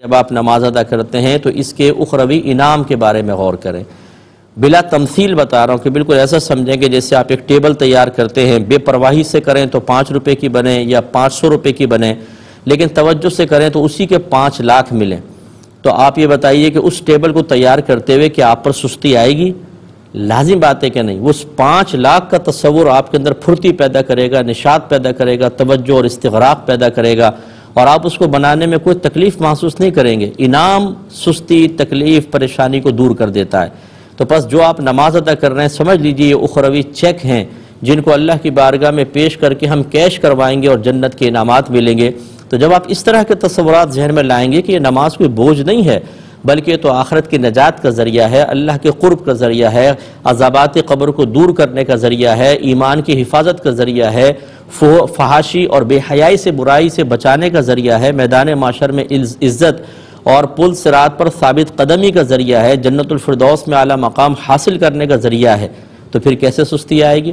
جب آپ نماز ادا کرتے ہیں تو اس کے اخروی انعام کے بارے میں غور کریں۔ بلا تمثیل بتا رہا ہوں کہ بالکل ایسا سمجھیں کہ جیسے آپ ایک ٹیبل تیار کرتے ہیں، بے پرواہی سے کریں تو 5 روپے کی بنے یا 500 روپے کی بنے، لیکن توجہ سے کریں تو اسی کے 5 لاکھ ملیں۔ تو آپ یہ بتائیے کہ اس ٹیبل کو تیار کرتے ہوئے کہ آپ پر سستی آئے گی؟ لازم بات ہے کہ نہیں۔ وہ 5 لاکھ کا تصور آپ کے اندر پھرتی پیدا کرے گا، نشاط پیدا کرے گا، توجہ اور استغراق پیدا کرے گا، اور آپ اس کو بنانے میں کوئی تکلیف محسوس نہیں کریں گے۔ انعام سستی، تکلیف، پریشانی کو دور کر دیتا ہے۔ تو پس جو آپ نماز ادا کر رہے ہیں، سمجھ لیجئے یہ اخروی چیک ہیں جن کو اللہ کی بارگاہ میں پیش کر کے ہم کیش کروائیں گے اور جنت کے انعامات ملیں گے۔ تو جب آپ اس طرح کے تصورات ذہن میں لائیں گے کہ یہ نماز کوئی بوجھ نہیں ہے، بلکہ یہ تو آخرت کی نجات کا ذریعہ ہے، اللہ کے قرب کا ذریعہ ہے، عذابات قبر کو دور کرنے کا ذریعہ ہے، ایمان کی حفاظت کا ذریعہ ہے، فحاشی اور بے حیائی سے، برائی سے بچانے کا ذریعہ ہے، میدان معاشر میں عزت اور پل صراط پر ثابت قدمی کا ذریعہ ہے، جنت الفردوس میں اعلیٰ مقام حاصل کرنے کا ذریعہ ہے، تو پھر کیسے سستی آئے گی؟